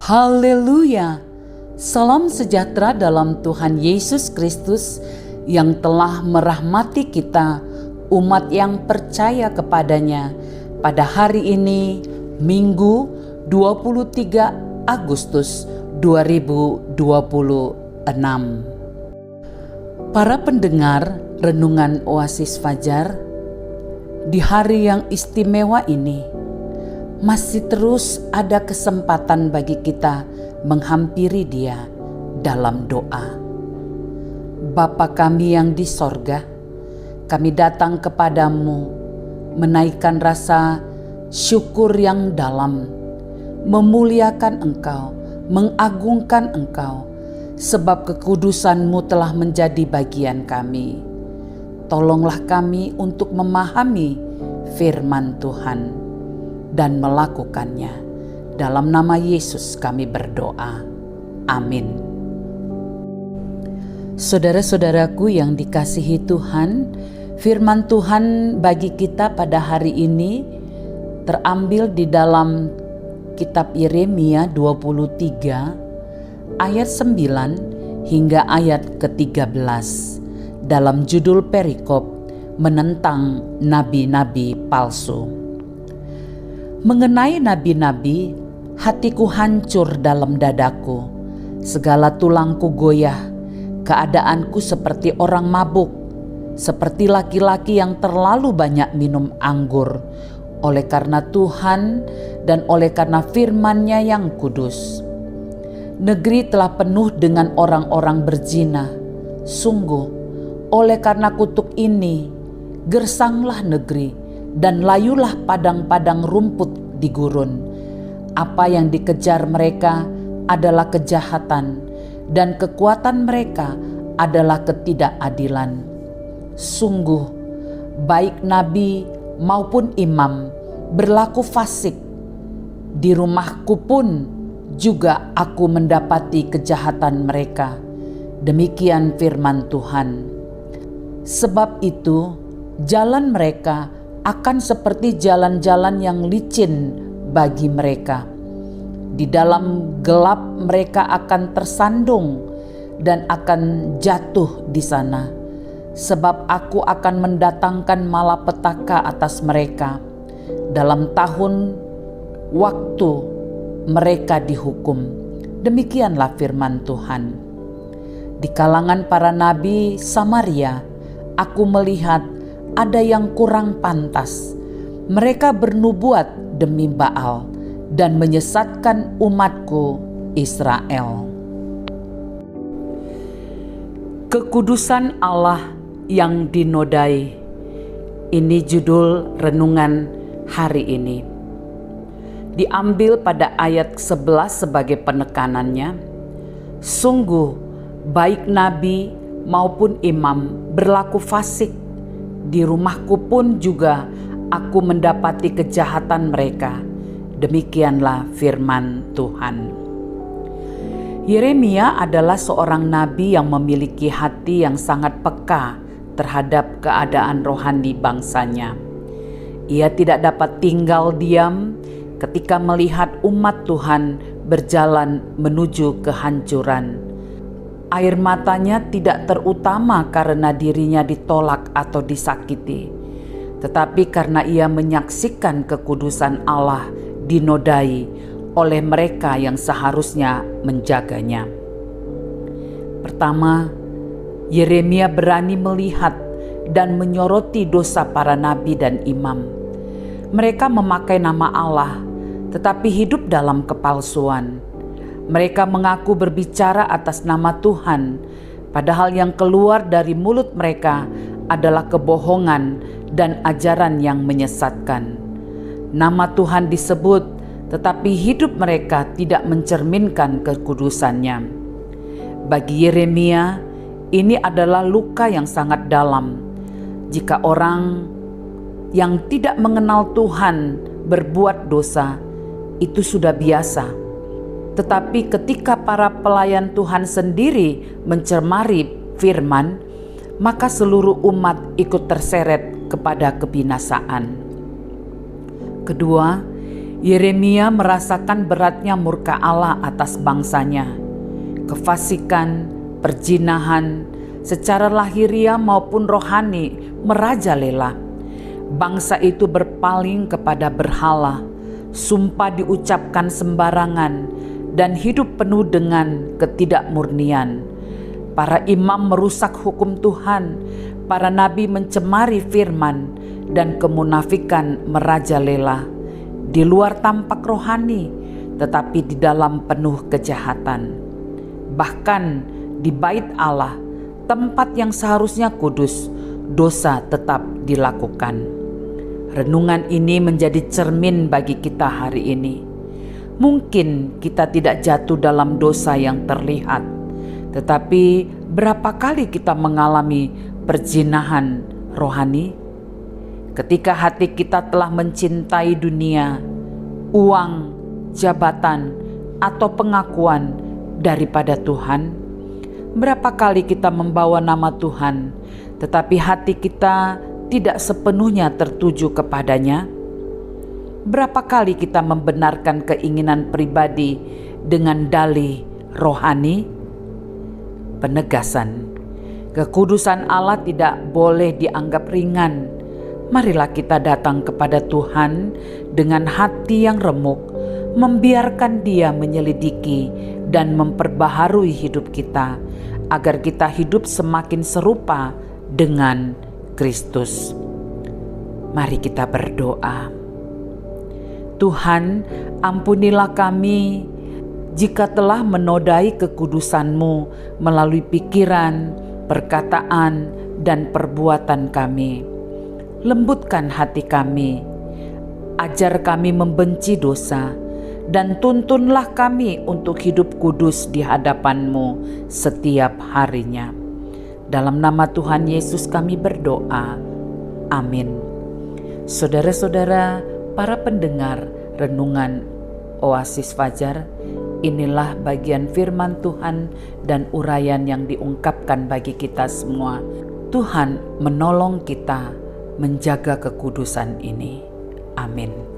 Haleluya! Salam sejahtera dalam Tuhan Yesus Kristus yang telah merahmati kita, umat yang percaya kepadanya, pada hari ini, Minggu 23 Agustus 2026. Para pendengar Renungan Oasis Fajar, di hari yang istimewa ini, masih terus ada kesempatan bagi kita menghampiri Dia dalam doa. Bapa kami yang di sorga, kami datang kepadamu menaikkan rasa syukur yang dalam, memuliakan Engkau, mengagungkan Engkau, sebab kekudusan-Mu telah menjadi bagian kami. Tolonglah kami untuk memahami firman Tuhan dan melakukannya. Dalam nama Yesus kami berdoa. Amin. Saudara-saudaraku yang dikasihi Tuhan, firman Tuhan bagi kita pada hari ini terambil di dalam kitab Yeremia 23 ayat 9 hingga ayat ke-13 dalam judul perikop menentang nabi-nabi palsu. Mengenai nabi-nabi, hatiku hancur dalam dadaku, segala tulangku goyah, keadaanku seperti orang mabuk, seperti laki-laki yang terlalu banyak minum anggur, oleh karena Tuhan dan oleh karena firman-Nya yang kudus. Negeri telah penuh dengan orang-orang berzina. Sungguh, oleh karena kutuk ini, gersanglah negeri, dan layulah padang-padang rumput di gurun. Apa yang dikejar mereka adalah kejahatan, dan kekuatan mereka adalah ketidakadilan. Sungguh, baik nabi maupun imam berlaku fasik. Di rumahku pun juga aku mendapati kejahatan mereka. Demikian firman Tuhan. Sebab itu, jalan mereka akan seperti jalan-jalan yang licin bagi mereka. Di dalam gelap mereka akan tersandung dan akan jatuh di sana. Sebab aku akan mendatangkan malapetaka atas mereka. Dalam tahun waktu mereka dihukum. Demikianlah firman Tuhan. Di kalangan para nabi Samaria, aku melihat ada yang kurang pantas. Mereka bernubuat demi Baal dan menyesatkan umatku Israel. Kekudusan Allah yang dinodai. Ini judul renungan hari ini. Diambil pada ayat 11 sebagai penekanannya. Sungguh baik nabi maupun imam berlaku fasik. Di rumahku pun juga aku mendapati kejahatan mereka. Demikianlah firman Tuhan. Yeremia adalah seorang nabi yang memiliki hati yang sangat peka terhadap keadaan rohani bangsanya. Ia tidak dapat tinggal diam ketika melihat umat Tuhan berjalan menuju kehancuran. Air matanya tidak terutama karena dirinya ditolak atau disakiti, tetapi karena ia menyaksikan kekudusan Allah dinodai oleh mereka yang seharusnya menjaganya. Pertama, Yeremia berani melihat dan menyoroti dosa para nabi dan imam. Mereka memakai nama Allah, tetapi hidup dalam kepalsuan. Mereka mengaku berbicara atas nama Tuhan, padahal yang keluar dari mulut mereka adalah kebohongan dan ajaran yang menyesatkan. Nama Tuhan disebut, tetapi hidup mereka tidak mencerminkan kekudusannya. Bagi Yeremia, ini adalah luka yang sangat dalam. Jika orang yang tidak mengenal Tuhan berbuat dosa, itu sudah biasa. Tetapi ketika para pelayan Tuhan sendiri mencemari firman, maka seluruh umat ikut terseret kepada kebinasaan. Kedua, Yeremia merasakan beratnya murka Allah atas bangsanya. Kefasikan, perjinahan, secara lahiriah maupun rohani merajalela. Bangsa itu berpaling kepada berhala, sumpah diucapkan sembarangan, dan hidup penuh dengan ketidakmurnian. Para imam merusak hukum Tuhan, para nabi mencemari firman, dan kemunafikan merajalela. Di luar tampak rohani, tetapi di dalam penuh kejahatan. Bahkan di bait Allah, tempat yang seharusnya kudus, dosa tetap dilakukan. Renungan ini menjadi cermin bagi kita hari ini. Mungkin kita tidak jatuh dalam dosa yang terlihat, tetapi berapa kali kita mengalami perzinahan rohani? Ketika hati kita telah mencintai dunia, uang, jabatan, atau pengakuan daripada Tuhan, berapa kali kita membawa nama Tuhan, tetapi hati kita tidak sepenuhnya tertuju kepadanya? Berapa kali kita membenarkan keinginan pribadi dengan dalih rohani? Penegasan, kekudusan Allah tidak boleh dianggap ringan. Marilah kita datang kepada Tuhan dengan hati yang remuk, membiarkan Dia menyelidiki dan memperbaharui hidup kita, agar kita hidup semakin serupa dengan Kristus. Mari kita berdoa. Tuhan, ampunilah kami jika telah menodai kekudusan-Mu melalui pikiran, perkataan, dan perbuatan kami. Lembutkan hati kami, ajar kami membenci dosa, dan tuntunlah kami untuk hidup kudus di hadapan-Mu setiap harinya. Dalam nama Tuhan Yesus kami berdoa. Amin. Saudara-saudara, para pendengar renungan Oasis Fajar, inilah bagian firman Tuhan dan uraian yang diungkapkan bagi kita semua. Tuhan menolong kita menjaga kekudusan ini. Amin.